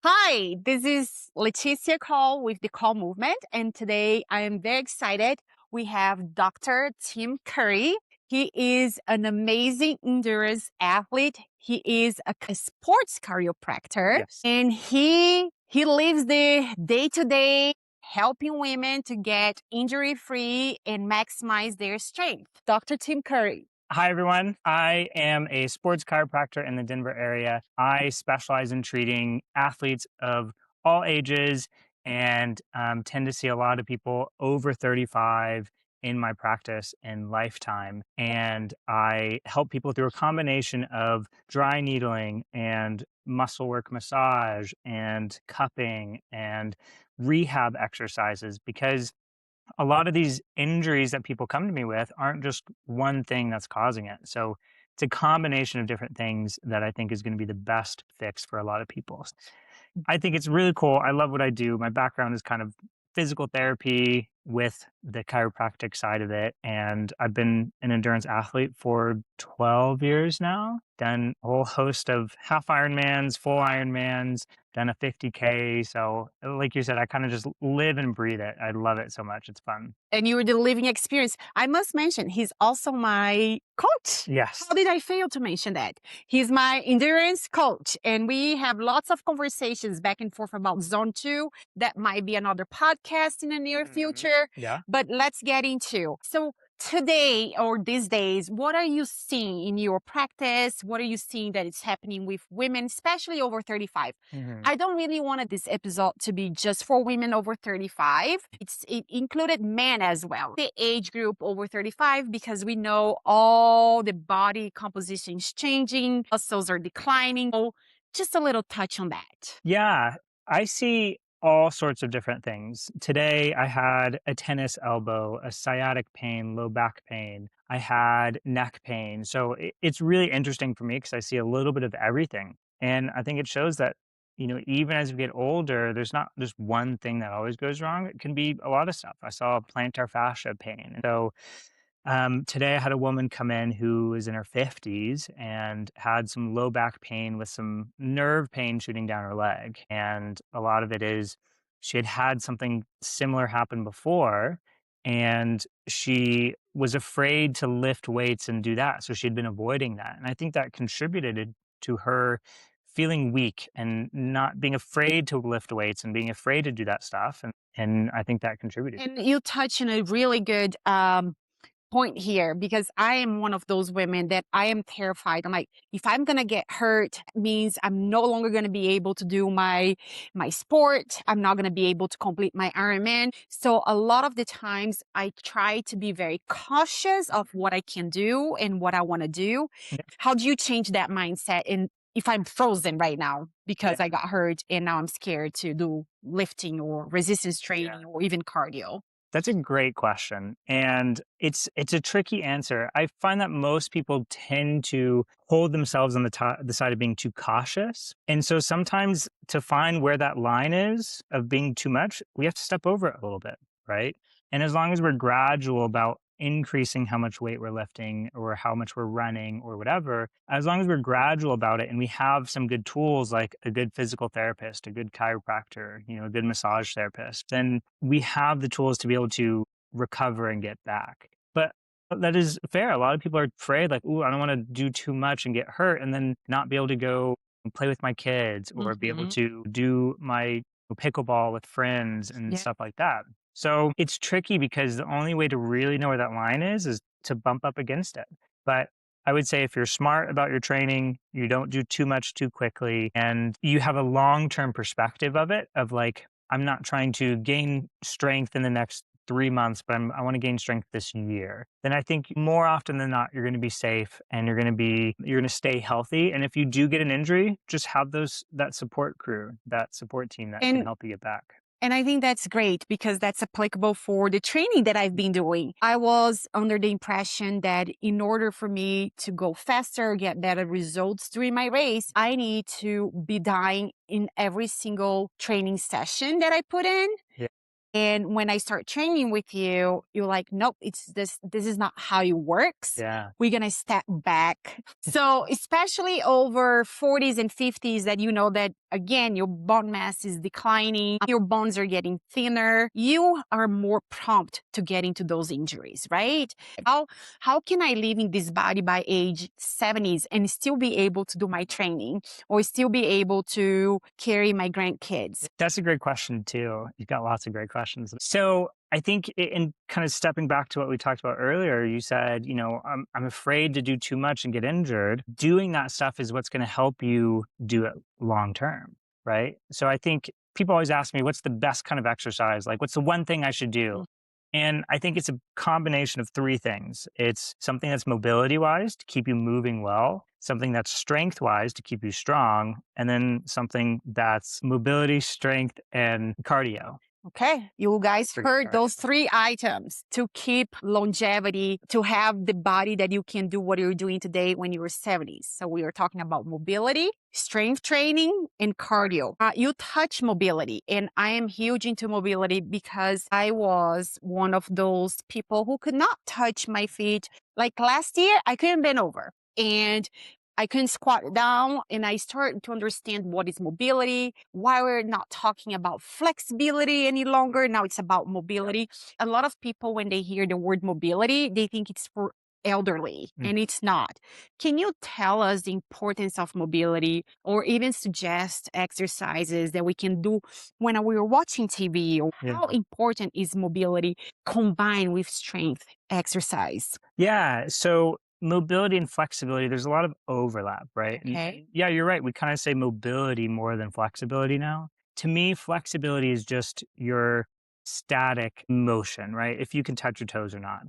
Hi, this is Leticia Call with the Call Movement, and today I am very excited. We have Dr. Tim Curry. He is an amazing endurance athlete. He is a sports chiropractor, Yes. and he lives the day to day helping women to get injury free and maximize their strength. Dr. Tim Curry. Hi, everyone. I am a sports chiropractor in the Denver area. I specialize in treating athletes of all ages and tend to see a lot of people over 35 in my practice in lifetime. And I help people through a combination of dry needling and muscle work massage and cupping and rehab exercises because a lot of these injuries that people come to me with aren't just one thing that's causing it. So it's a combination of different things that I think is going to be the best fix for a lot of people. I think it's really cool. I love what I do. My background is kind of physical therapy with the chiropractic side of it. And I've been an endurance athlete for 12 years now, done a whole host of half Ironmans, full Ironmans, done a 50K. So, like you said, I kind of just live and breathe it. I love it so much. It's fun. And you were the living experience. I must mention, he's also my coach. Yes. How did I fail to mention that? He's my endurance coach, and we have lots of conversations back and forth about zone two. That might be another podcast in the near future, Yeah. but let's get into. So, today or these days, what are you seeing in your practice? What are you seeing that is happening with women, especially over 35? hmm I don't really wanted this episode to be just for women over 35. It included men as well. The age group over 35, because we know all the body composition is changing, muscles are declining. So just a little touch on that. Yeah, I see all sorts of different things. Today, I had a tennis elbow, a sciatic pain, low back pain. I had neck pain. So it's really interesting for me because I see a little bit of everything. And I think it shows that, even as we get older, there's not just one thing that always goes wrong. It can be a lot of stuff. I saw plantar fascia pain. So today, I had a woman come in who was in her 50s and had some low back pain with some nerve pain shooting down her leg. And a lot of it is she had had something similar happen before, and she was afraid to lift weights and do that. So she'd been avoiding that. And I think that contributed to her feeling weak and not being afraid to lift weights and being afraid to do that stuff. And I think that contributed. And you touch on a really good point here, because I am one of those women that I am terrified. I'm like, if I'm gonna get hurt, it means I'm no longer gonna be able to do my sport. I'm not gonna be able to complete my Ironman. So a lot of the times I try to be very cautious of what I can do and what I want to do. How do you change that mindset? And if I'm frozen right now Yeah. because I got hurt and now I'm scared to do lifting or resistance training or even cardio? That's a great question, and it's a tricky answer. I find that most people tend to hold themselves on the side of being too cautious, and so sometimes to find where that line is of being too much, we have to step over it a little bit, right? And as long as we're gradual about increasing how much weight we're lifting or how much we're running or whatever, as long as we're gradual about it and we have some good tools like a good physical therapist, a good chiropractor, a good massage therapist, then we have the tools to be able to recover and get back. But that is fair. A lot of people are afraid, like, ooh, I don't want to do too much and get hurt and then not be able to go and play with my kids or be able Mhm. to do my pickleball with friends and Yeah. stuff like that. So it's tricky because the only way to really know where that line is to bump up against it. But I would say if you're smart about your training, you don't do too much too quickly, and you have a long term perspective of it, of like, I'm not trying to gain strength in the next 3 months, but I want to gain strength this year. Then I think more often than not, you're going to be safe and you're going to stay healthy. And if you do get an injury, just have that support crew, that support team that can And help you get back. And I think that's great because that's applicable for the training that I've been doing. I was under the impression that in order for me to go faster, get better results during my race, I need to be dying in every single training session that I put in. Yeah. And when I start training with you, you're like, nope, this is not how it works. Yeah. We're gonna step back. So especially over 40s and 50s that you know that again your bone mass is declining, your bones are getting thinner, you are more prompt to get into those injuries, right? How can I live in this body by age 70s and still be able to do my training or still be able to carry my grandkids? That's a great question too. You've got lots of great questions. So I think in kind of stepping back to what we talked about earlier, you said, I'm afraid to do too much and get injured. Doing that stuff is what's going to help you do it long term, right? So I think people always ask me, what's the best kind of exercise? Like, what's the one thing I should do? And I think it's a combination of three things. It's something that's mobility wise to keep you moving well, something that's strength wise to keep you strong, and then something that's mobility, strength, and cardio. Okay, you guys heard those three items to keep longevity, to have the body that you can do what you're doing today when you're 70s. So we are talking about mobility, strength training, and cardio. You touch mobility, and I am huge into mobility because I was one of those people who could not touch my feet. Like last year, I couldn't bend over. And I couldn't squat down and I started to understand what is mobility, why we're not talking about flexibility any longer. Now it's about mobility. A lot of people, when they hear the word mobility, they think it's for elderly and it's not. Can you tell us the importance of mobility or even suggest exercises that we can do when we're watching TV? Or Yeah. how important is mobility combined with strength exercise? Yeah. So mobility and flexibility, there's a lot of overlap, right? Okay. Yeah, you're right. We kind of say mobility more than flexibility now. To me, flexibility is just your static motion, right? If you can touch your toes or not.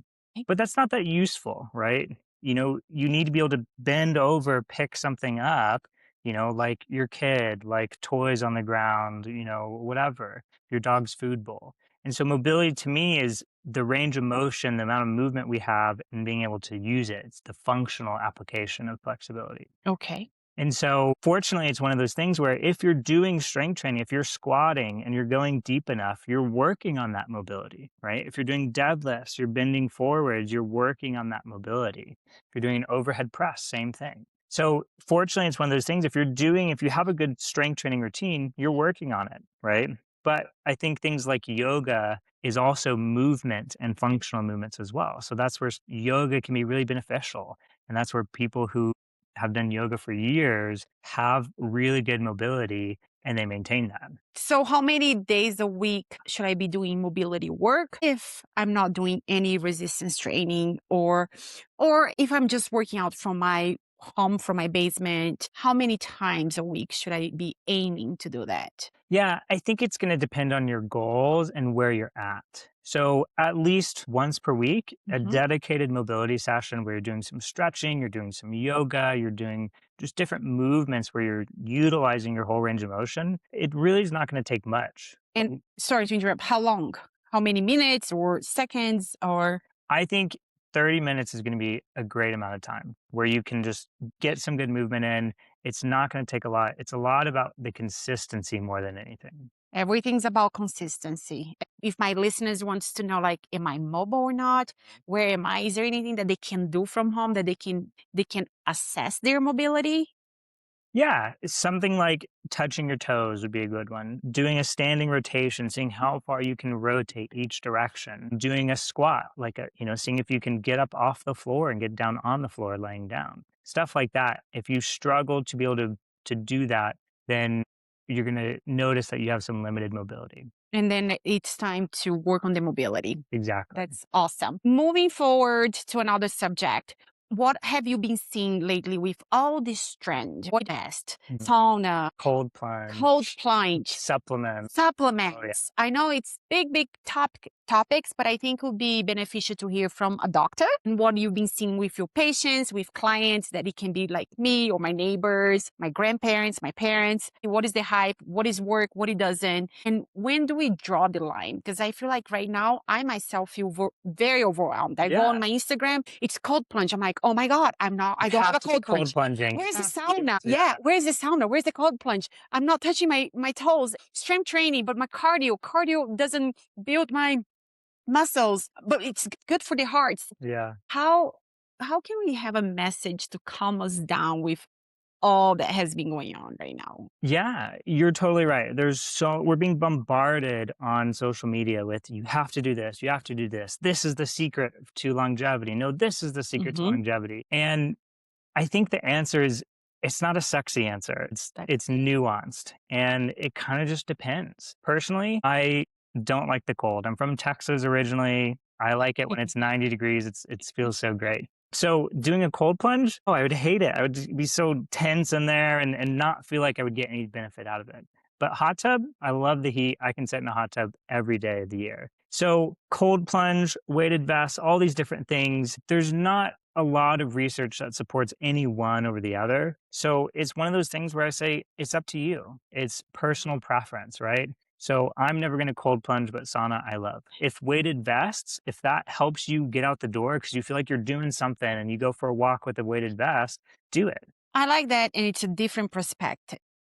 But that's not that useful, right? You need to be able to bend over, pick something up, like your kid, like toys on the ground, whatever, your dog's food bowl. And so mobility to me is the range of motion, the amount of movement we have, and being able to use it. It's the functional application of flexibility. Okay. And so, fortunately, it's one of those things where if you're doing strength training, if you're squatting and you're going deep enough, you're working on that mobility, right? If you're doing deadlifts, you're bending forwards, you're working on that mobility. If you're doing an overhead press, same thing. So, fortunately, it's one of those things. If you have a good strength training routine, you're working on it, right? But I think things like yoga is also movement and functional movements as well. So that's where yoga can be really beneficial. And that's where people who have done yoga for years have really good mobility and they maintain that. So, how many days a week should I be doing mobility work if I'm not doing any resistance training or if I'm just working out from my home from my basement? How many times a week should I be aiming to do that? Yeah, I think it's going to depend on your goals and where you're at. So, at least once per week, a Mhm. dedicated mobility session where you're doing some stretching, you're doing some yoga, you're doing just different movements where you're utilizing your whole range of motion. It really is not going to take much. And sorry to interrupt, how long? How many minutes or seconds or I think 30 minutes is going to be a great amount of time where you can just get some good movement in. It's not going to take a lot. It's a lot about the consistency more than anything. everything's about consistency. If my listeners wants to know, like, am I mobile or not? Where am I? Is there anything that they can do from home that they can assess their mobility? Yeah, something like touching your toes would be a good one. Doing a standing rotation, seeing how far you can rotate each direction. Doing a squat, seeing if you can get up off the floor and get down on the floor laying down. Stuff like that. If you struggle to be able to do that, then you're going to notice that you have some limited mobility. And then it's time to work on the mobility. Exactly. That's awesome. Moving forward to another subject, what have you been seeing lately with all this trend? What best? Mhm. Sauna, Cold plunge, cold plunge, supplements. Oh yeah. supplements. I know it's big, big topic topics, but I think it would be beneficial to hear from a doctor and what you've been seeing with your patients, with clients, that it can be like me or my neighbors, my grandparents, my parents. What is the hype? What is work? What it doesn't? And when do we draw the line? Because I feel like right now, I myself feel very overwhelmed. I go on Yeah. my Instagram, it's cold plunge. I'm like, oh my God, You I don't have have a to be cold cold plunge. plunging. Where's the Have to. sauna? Yeah, Yeah. where's the sauna? Where's the cold plunge? I'm not touching my toes. Strength training, but my cardio doesn't build my muscles, but it's good for the heart. Yeah. How how can we have a message to calm us down with all that has been going on right now? Yeah, you're totally right. We're being bombarded on social media with you have to do this, you have to do this. This is the secret to longevity. No, this is the secret to Hmm. longevity. And I think the answer is it's not a sexy answer. It's nuanced and it kind of just depends. Personally, I don't like the cold. I'm from Texas originally. I like it when it's 90 degrees. It feels so great. So doing a cold plunge, oh, I would hate it. I would just be so tense in there and not feel like I would get any benefit out of it. But hot tub, I love the heat. I can sit in a hot tub every day of the year. So cold plunge, weighted vests, all these different things. There's not a lot of research that supports any one over the other. So it's one of those things where I say it's up to you. It's personal preference, right? So I'm never going to cold plunge, but sauna I love. If weighted vests, if that helps you get out the door because you feel like you're doing something and you go for a walk with a weighted vest, do it. I like that, and it's a different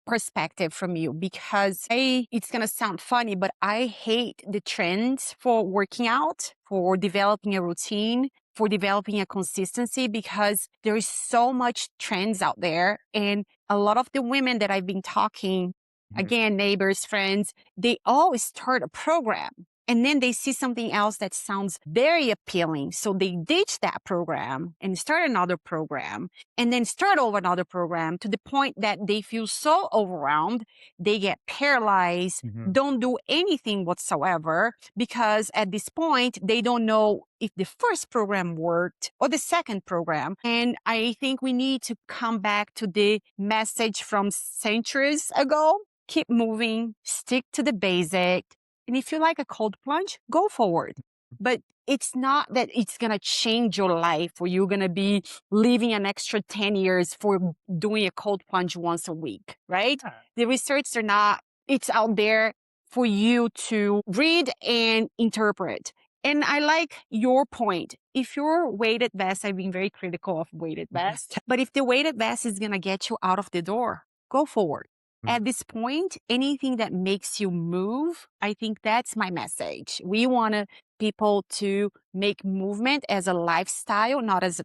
perspective from you because it's going to sound funny, but I hate the trends for working out, for developing a routine, for developing a consistency because there is so much trends out there. And a lot of the women that I've been talking, Mhm. again, neighbors, friends, they always start a program. And then they see something else that sounds very appealing. So they ditch that program and start another program and then start over another program to the point that they feel so overwhelmed, they get paralyzed, Mhm. don't do anything whatsoever because at this point, they don't know if the first program worked or the second program. And I think we need to come back to the message from centuries ago. Keep moving, stick to the basic. And if you like a cold plunge, go forward. But it's not that it's going to change your life or you're going to be living an extra 10 years for doing a cold plunge once a week, right? Yeah. The research are not, it's out there for you to read and interpret. And I like your point. If your weighted vest, I've been very critical of weighted vest, but if the weighted vest is going to get you out of the door, go forward. Mhm. At this point, anything that makes you move, I think that's my message. We want people to make movement as a lifestyle, not as a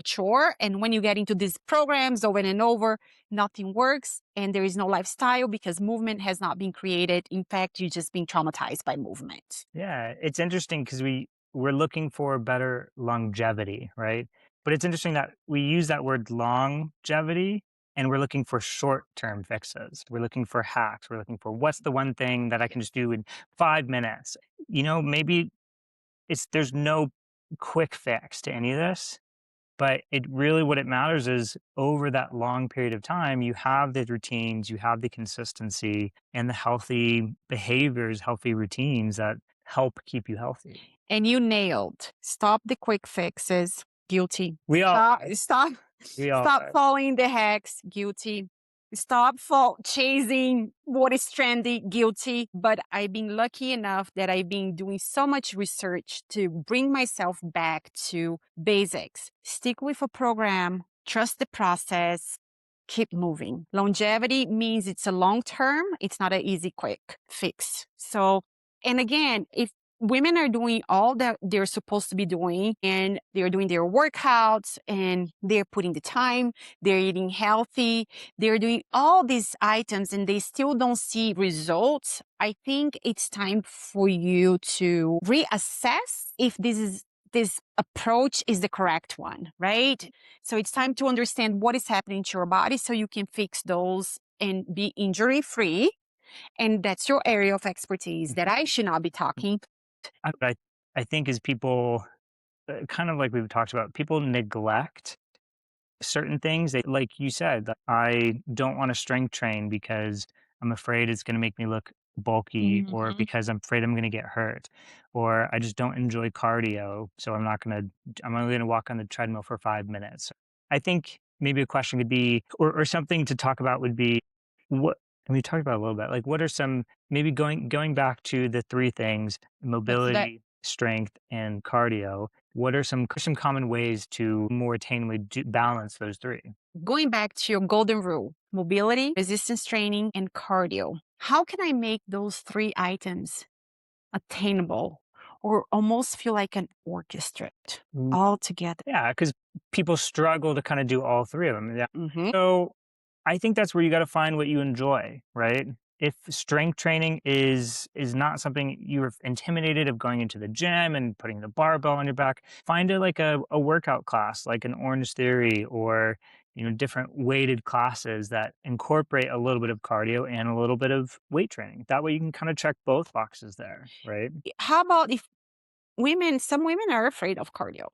chore. And when you get into these programs over and over, nothing works and there is no lifestyle because movement has not been created. In fact, you're just being traumatized by movement. Yeah, it's interesting because we're looking for better longevity, right? But it's interesting that we use that word longevity and we're looking for short-term fixes. We're looking for hacks. We're looking for what's the one thing that I can just do in 5 minutes. Maybe there's no quick fix to any of this, but what it matters is over that long period of time, you have the routines, you have the consistency and the healthy behaviors, healthy routines that help keep you healthy. And you nailed. Stop the quick fixes. Guilty. We all Stop. we all Stop are. following the hacks. Guilty. Stop chasing what is trendy. Guilty. But I've been lucky enough that I've been doing so much research to bring myself back to basics. Stick with a program. Trust the process. Keep moving. Longevity means it's a long term. It's not an easy, quick fix. So, and again, if women are doing all that they're supposed to be doing and they're doing their workouts and they're putting the time, they're eating healthy, they're doing all these items and they still don't see results, I think it's time for you to reassess if this approach is the correct one, right? So it's time to understand what is happening to your body so you can fix those and be injury free. And that's your area of expertise that I should not be talking. I think as people, kind of like we've talked about, people neglect certain things. Like you said, that I don't want to strength train because I'm afraid it's going to make me look bulky, or Mhm. because I'm afraid I'm going to get hurt, or I just don't enjoy cardio. So I'm only going to walk on the treadmill for 5 minutes. I think maybe a question could be, or something to talk about would be, what, and we talked about it a little bit, like what are some, maybe going back to the three things: What's that? mobility, strength, and cardio. What are some common ways to more attainably balance those three? Going back to your golden rule, mobility, resistance training, and cardio. How can I make those three items attainable or almost feel like an orchestra all together? Yeah, because people struggle to kinda do all 3 of them, yeah. Mhm. So, I think that's where you gotta find what you enjoy, right? If strength training is not something you're intimidated of going into the gym and putting the barbell on your back, find a workout class, like an Orange Theory, or, different weighted classes that incorporate a little bit of cardio and a little bit of weight training. That way you can kinda check both boxes there, right? How about if some women are afraid of cardio.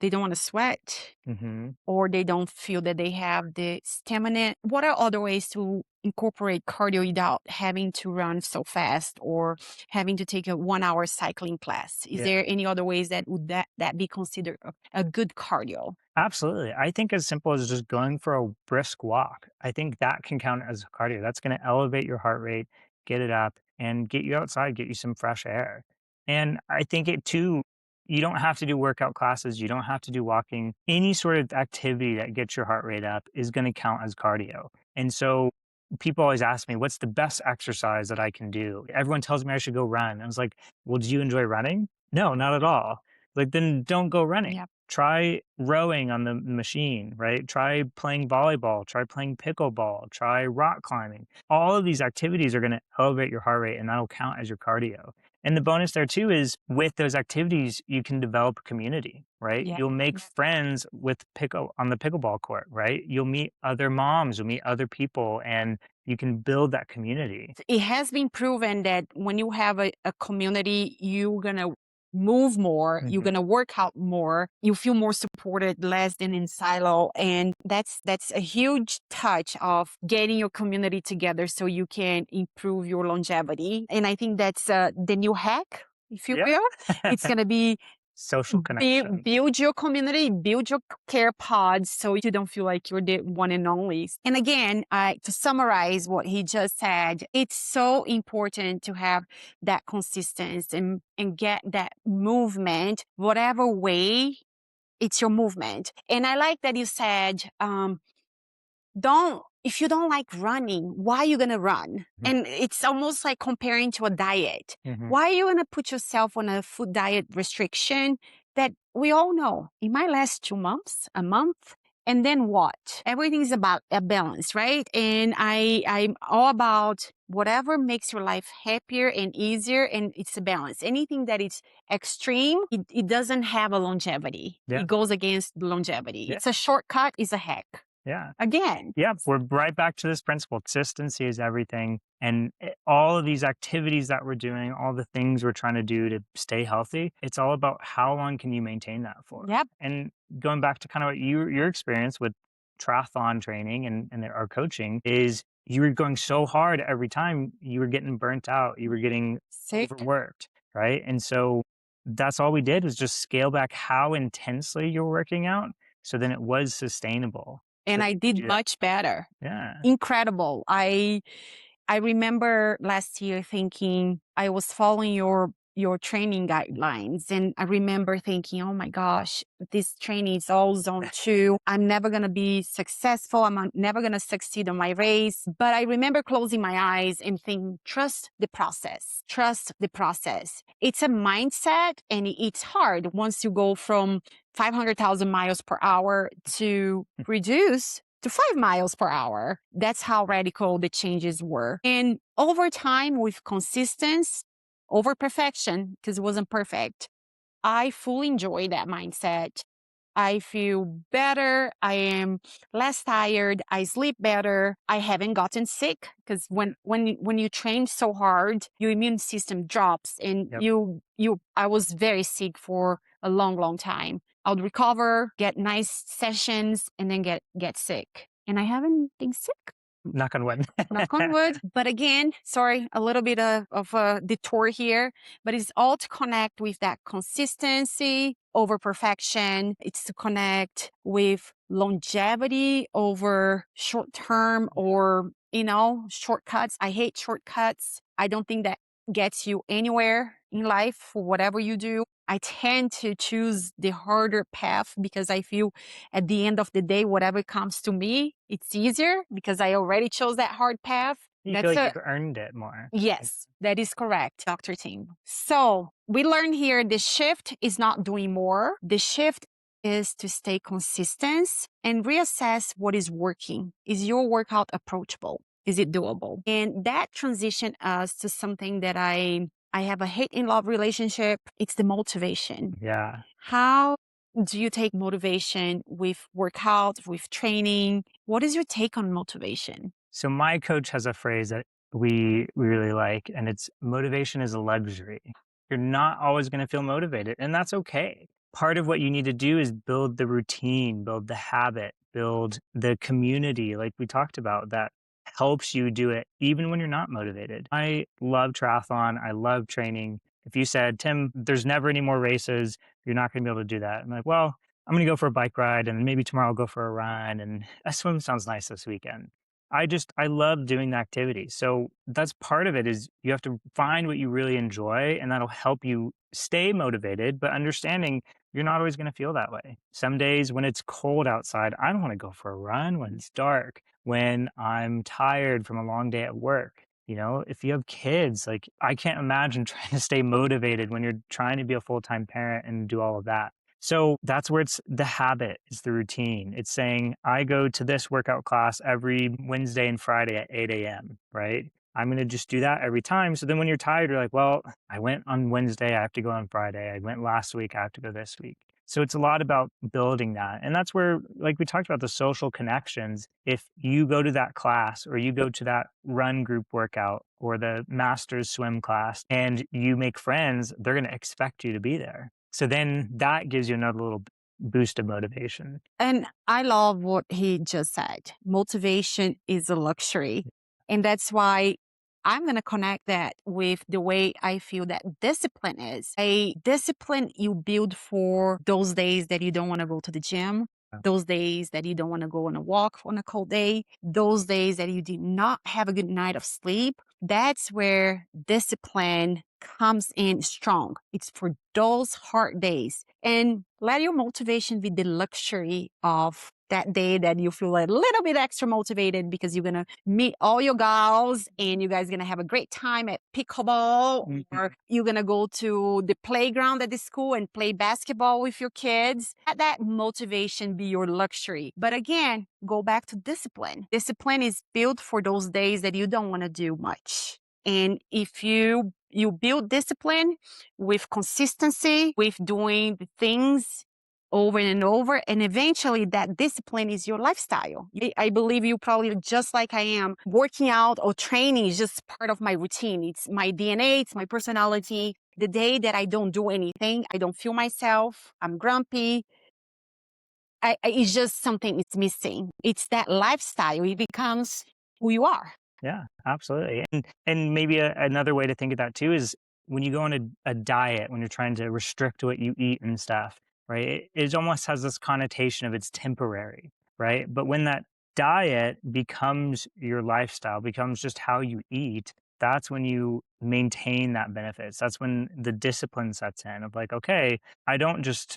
They don't want to sweat Mhm. or they don't feel that they have the stamina. What are other ways to incorporate cardio without having to run so fast or having to take a 1 hour cycling class? Is Yeah. there any other ways that would that be considered a good cardio? Absolutely. I think as simple as just going for a brisk walk, I think that can count as cardio. That's going to elevate your heart rate, get it up, and get you outside, get you some fresh air. And I think it too, you don't have to do workout classes, you don't have to do walking. Any sort of activity that gets your heart rate up is going to count as cardio. And so people always ask me, what's the best exercise that I can do? Everyone tells me I should go run. I was like, well, do you enjoy running? No, not at all. Like, then don't go running. Yeah. Try rowing on the machine, right? Try playing volleyball, try playing pickleball, try rock climbing. All of these activities are going to elevate your heart rate and that'll count as your cardio. And the bonus there too is with those activities, you can develop a community, right? Yeah. You'll make friends with pickle on the pickleball court, right? You'll meet other moms, you'll meet other people, and you can build that community. It has been proven that when you have a community, you're gonna move more, you're Mhm. gonna work out more, you feel more supported, less than in silo. And that's a huge touch of getting your community together so you can improve your longevity. And I think that's the new hack, if you Yeah. will. It's gonna be Social connection. build your community, build your care pods so you don't feel like you're the one and only. And again, to summarize what he just said, it's so important to have that consistency and get that movement, whatever way it's your movement. And I like that you said, don't if you don't like running, why are you gonna run? Mhm. And it's almost like comparing to a diet. Mhm. Why are you gonna put yourself on a food diet restriction that we all know it might last 2 months, a month, and then what? Everything's about a balance, right? And I'm all about whatever makes your life happier and easier, and it's a balance. Anything that is extreme, it doesn't have a longevity. Yeah. It goes against the longevity. Yeah. It's a shortcut, it's a hack. Yeah. Again. Yep, we're right back to this principle. Consistency is everything. And all of these activities that we're doing, all the things we're trying to do to stay healthy, it's all about how long can you maintain that for? Yep. And going back to kind of what your experience with triathlon training and our coaching is, you were going so hard every time, you were getting burnt out, you were getting Sick. overworked, right? And so that's all we did was just scale back how intensely you're working out, so then it was sustainable, so And that I you could did do that. much better. Yeah. Incredible. I remember last year thinking I was following your training guidelines, and I remember thinking, "Oh my gosh, this training is all zone 2. I'm never gonna be successful. Never gonna succeed on my race." But I remember closing my eyes and thinking, "Trust the process. Trust the process." It's a mindset, and it's hard once you go from 500,000 miles per hour to reduce to 5 miles per hour. That's how radical the changes were. And over time, with consistency over perfection, because it wasn't perfect, I fully enjoy that mindset. I feel better. I am less tired. I sleep better. I haven't gotten sick because when you train so hard, your immune system drops, and Yep. I was very sick for a long time. I would recover, get nice sessions, and then get sick. And I haven't been sick. Knock on wood. Knock on wood. But again, sorry, a little bit of a detour here, but it's all to connect with that consistency over perfection. It's to connect with longevity over short term or, shortcuts. I hate shortcuts. I don't think that gets you anywhere in life for whatever you do. I tend to choose the harder path because I feel at the end of the day, whatever comes to me, it's easier because I already chose that hard path. You feel That's like a you've earned it more. yes, that is correct, Dr. Team. So we learned here the shift is not doing more. The shift is to stay consistent and reassess what is working. Is your workout approachable? Is it doable? And that transition us to something that I have a hate and love relationship. It's the motivation. Yeah. How do you take motivation with workout, with training? What is your take on motivation? So my coach has a phrase that we really like, and it's motivation is a luxury. You're not always going to feel motivated, and that's okay. Part of what you need to do is build the routine, build the habit, build the community, like we talked about, that helps you do it even when you're not motivated. I love triathlon. I love training. If you said, Tim, there's never any more races, you're not going to be able to do that. I'm like, well, I'm going to go for a bike ride and maybe tomorrow I'll go for a run. And a swim sounds nice this weekend. I love doing the activity. So that's part of it is you have to find what you really enjoy and that'll help you stay motivated, but understanding you're not always going to feel that way. Some days when it's cold outside, I don't want to go for a run when it's dark, when I'm tired from a long day at work. If you have kids, like I can't imagine trying to stay motivated when you're trying to be a full-time parent and do all of that. So that's where it's the habit, it's the routine. It's saying, I go to this workout class every Wednesday and Friday at 8 a.m., right? I'm going to just do that every time. So then when you're tired, you're like, well, I went on Wednesday, I have to go on Friday. I went last week, I have to go this week. So it's a lot about building that. And that's where, like we talked about, the social connections. If you go to that class or you go to that run group workout or the master's swim class and you make friends, they're going to expect you to be there. So then that gives you another little boost of motivation. And I love what he just said. Motivation is a luxury. And that's why I'm going to connect that with the way I feel that discipline is. A discipline you build for those days that you don't want to go to the gym, Yeah. those days that you don't want to go on a walk on a cold day, those days that you did not have a good night of sleep. That's where discipline comes in strong. It's for those hard days. And let your motivation be the luxury of that day that you feel a little bit extra motivated because you're going to meet all your gals and you guys going to have a great time at pickleball or you're going to go to the playground at the school and play basketball with your kids. Let that motivation be your luxury. But again, go back to discipline. Discipline is built for those days that you don't want to do much. And if you build discipline with consistency, with doing the things over and over, and eventually that discipline is your lifestyle. I believe you probably just like I am. Working out or training is just part of my routine. It's my DNA, it's my personality. The day that I don't do anything, I don't feel myself, I'm grumpy. It's just something it's missing. It's that lifestyle. It becomes who you are. Yeah, absolutely. And maybe another way to think of that too is when you go on a diet, when you're trying to restrict what you eat and stuff, right? It almost has this connotation of it's temporary, right? But when that diet becomes your lifestyle, becomes just how you eat, that's when you maintain that benefits. That's when the discipline sets in of like, okay, I don't just,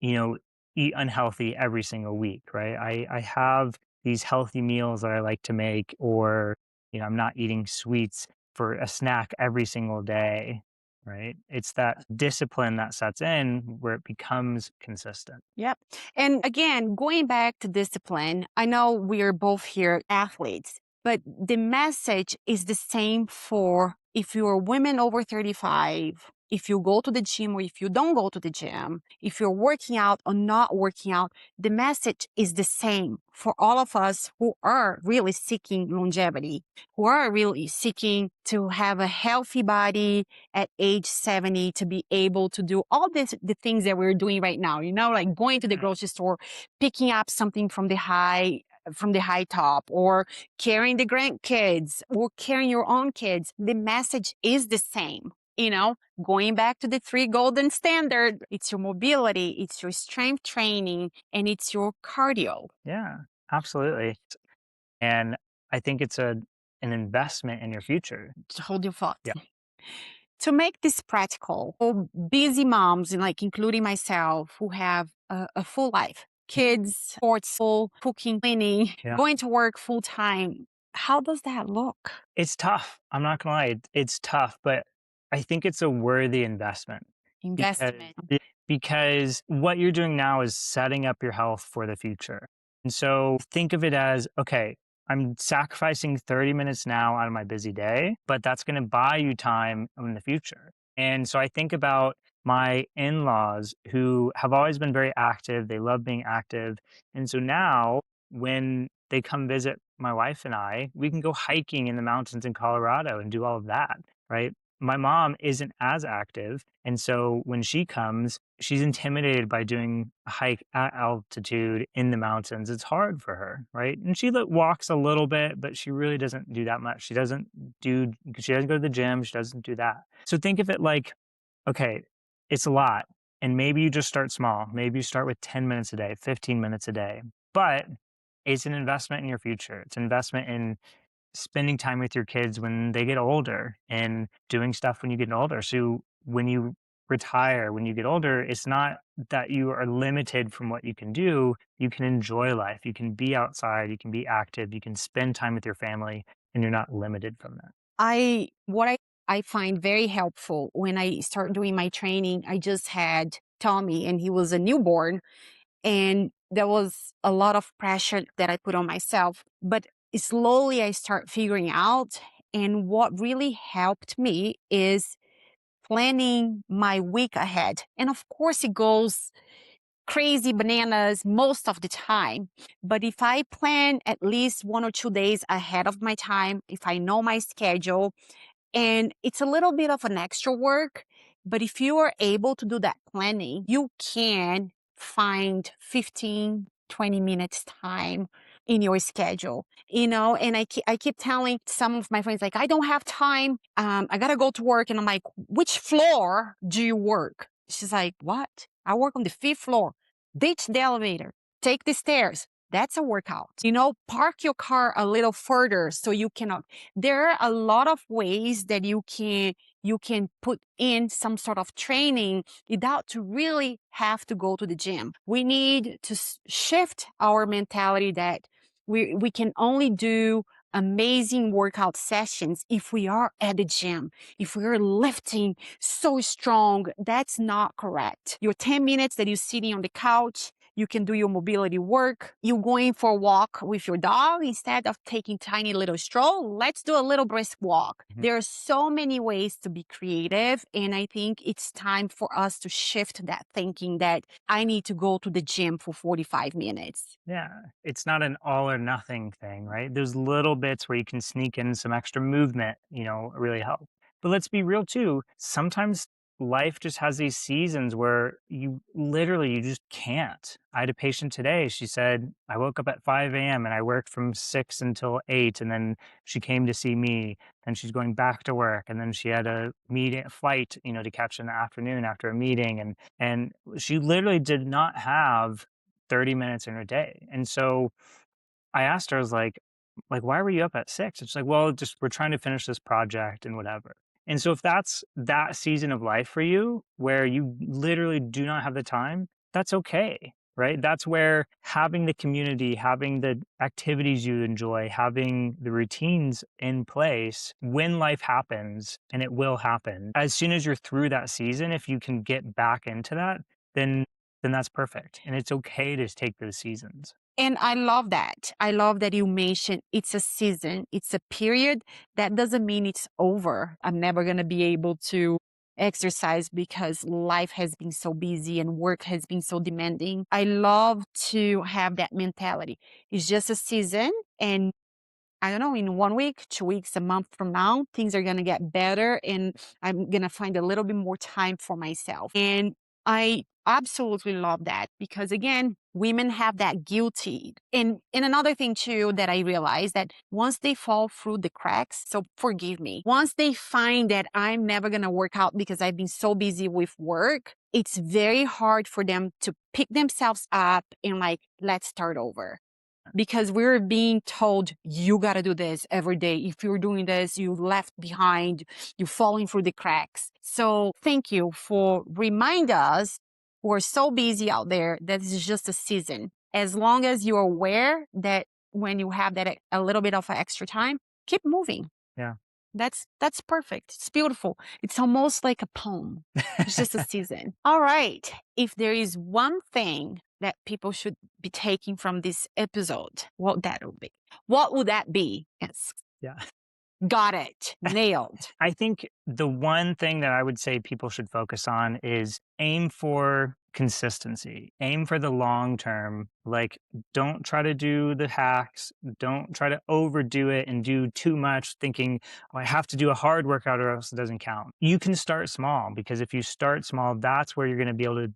you know, eat unhealthy every single week, right? I have these healthy meals that I like to make, or I'm not eating sweets for a snack every single day, right? It's that discipline that sets in where it becomes consistent. Yep. And again, going back to discipline, I know we are both here athletes, but the message is the same for if you're women over 35, if you go to the gym or if you don't go to the gym, if you're working out or not working out, the message is the same for all of us who are really seeking longevity, who are really seeking to have a healthy body at age 70 to be able to do all the things that we're doing right now, like going to the grocery store, picking up something from the from the high top, or carrying the grandkids, or carrying your own kids. The message is the same. Going back to the three golden standard, it's your mobility, it's your strength training, and it's your cardio. Yeah, absolutely. And I think it's an investment in your future. To hold your thoughts. Yeah. To make this practical, for busy moms, and like including myself, who have a full life, kids, sports, full cooking, cleaning, Yeah. going to work full time, how does that look? It's tough. I'm not gonna lie. It's tough, but I think it's a worthy investment because Investment. because what you're doing now is setting up your health for the future. And so think of it as, okay, I'm sacrificing 30 minutes now out of my busy day, but that's going to buy you time in the future. And so I think about my in-laws who have always been very active. They love being active. And so now when they come visit my wife and I, we can go hiking in the mountains in Colorado and do all of that, right? My mom isn't as active. And so when she comes, she's intimidated by doing a hike at altitude in the mountains. It's hard for her, right? And she walks a little bit, but she really doesn't do that much. She doesn't go to the gym. She doesn't do that. So think of it like, okay, it's a lot. And maybe you just start small. Maybe you start with 10 minutes a day, 15 minutes a day, but it's an investment in your future. It's an investment in spending time with your kids when they get older and doing stuff when you get older. So when you retire, when you get older, it's not that you are limited from what you can do. You can enjoy life. You can be outside. You can be active. You can spend time with your family, and you're not limited from that. What I find very helpful when I start doing my training, I just had Tommy, and he was a newborn, and there was a lot of pressure that I put on myself. But slowly I start figuring out. And what really helped me is planning my week ahead. And of course, it goes crazy bananas most of the time. But if I plan at least 1 or 2 days ahead of my time, if I know my schedule, and it's a little bit of an extra work, but if you are able to do that planning, you can find 15, 20 minutes time in your schedule, and I keep telling some of my friends, like, I don't have time. I got to go to work. And I'm like, which floor do you work? She's like, what? I work on the fifth floor. Ditch the elevator, take the stairs. That's a workout. Park your car a little further so you cannot. There are a lot of ways that you can put in some sort of training without to really have to go to the gym. We need to shift our mentality that we can only do amazing workout sessions if we are at the gym, if we're lifting so strong. That's not correct. Your 10 minutes that you're sitting on the couch, you can do your mobility work. You're going for a walk with your dog instead of taking tiny little stroll. Let's do a little brisk walk. Mhm. There are so many ways to be creative. And I think it's time for us to shift that thinking that I need to go to the gym for 45 minutes. Yeah, it's not an all or nothing thing, right? There's little bits where you can sneak in some extra movement, really help. But let's be real too. Sometimes life just has these seasons where you just can't. I had a patient today. She said, I woke up at 5 a.m. and I worked from 6 until 8. And then she came to see me. Then she's going back to work. And then she had a flight, to catch in the afternoon after a meeting. And she literally did not have 30 minutes in a day. And so I asked her, I was like, why were you up at 6? And she's like, well, just we're trying to finish this project and whatever. And so if that's that season of life for you where you literally do not have the time, that's okay. Right. That's where having the community, having the activities you enjoy, having the routines in place when life happens, and it will happen. As soon as you're through that season, if you can get back into that, then then that's perfect, and it's okay to take those seasons. And I love that. I love that you mentioned it's a season, it's a period. That doesn't mean it's over. I'm never going to be able to exercise because life has been so busy and work has been so demanding. I love to have that mentality. It's just a season. And I don't know, in 1 week, 2 weeks, a month from now, things are going to get better. And I'm going to find a little bit more time for myself. And I absolutely love that because again, women have that guilty. And another thing too that I realized that once they fall through the cracks, so forgive me, once they find that I'm never going to work out because I've been so busy with work, it's very hard for them to pick themselves up and like, let's start over because we're being told you got to do this every day. If you're doing this, you left behind, you're falling through the cracks. So thank you for remind us who are so busy out there that this is just a season. As long as you're aware that when you have that a little bit of extra time, keep moving. Yeah. That's perfect. It's beautiful. It's almost like a poem. It's just a season. All right. If there is one thing that people should be taking from this episode, what that would be? What would that be? Yes. Yeah. Got it. Nailed. I think the one thing that I would say people should focus on is aim for consistency. Aim for the long term. Like, don't try to do the hacks. Don't try to overdo it and do too much thinking, oh, I have to do a hard workout or else it doesn't count. You can start small because if you start small, that's where you're going to be able to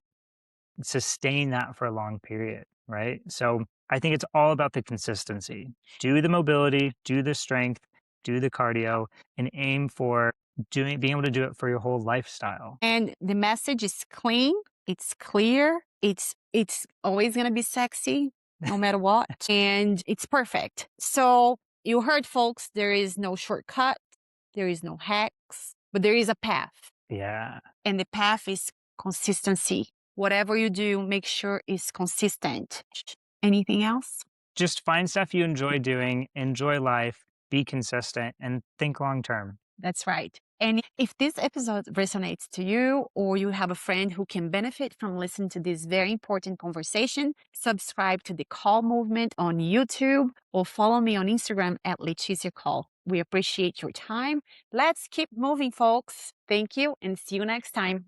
sustain that for a long period, right? So I think it's all about the consistency. Do the mobility, do the strength, do the cardio, and aim for being able to do it for your whole lifestyle. And the message is clean, it's clear, it's always gonna be sexy, no matter what, and it's perfect. So you heard folks, there is no shortcut, there is no hacks, but there is a path. Yeah. And the path is consistency. Whatever you do, make sure it's consistent. Anything else? Just find stuff you enjoy doing, enjoy life, be consistent, and think long term. That's right. And if this episode resonates to you or you have a friend who can benefit from listening to this very important conversation, subscribe to the Call Movement on YouTube or follow me on Instagram at Leticia Call. We appreciate your time. Let's keep moving, folks. Thank you and see you next time.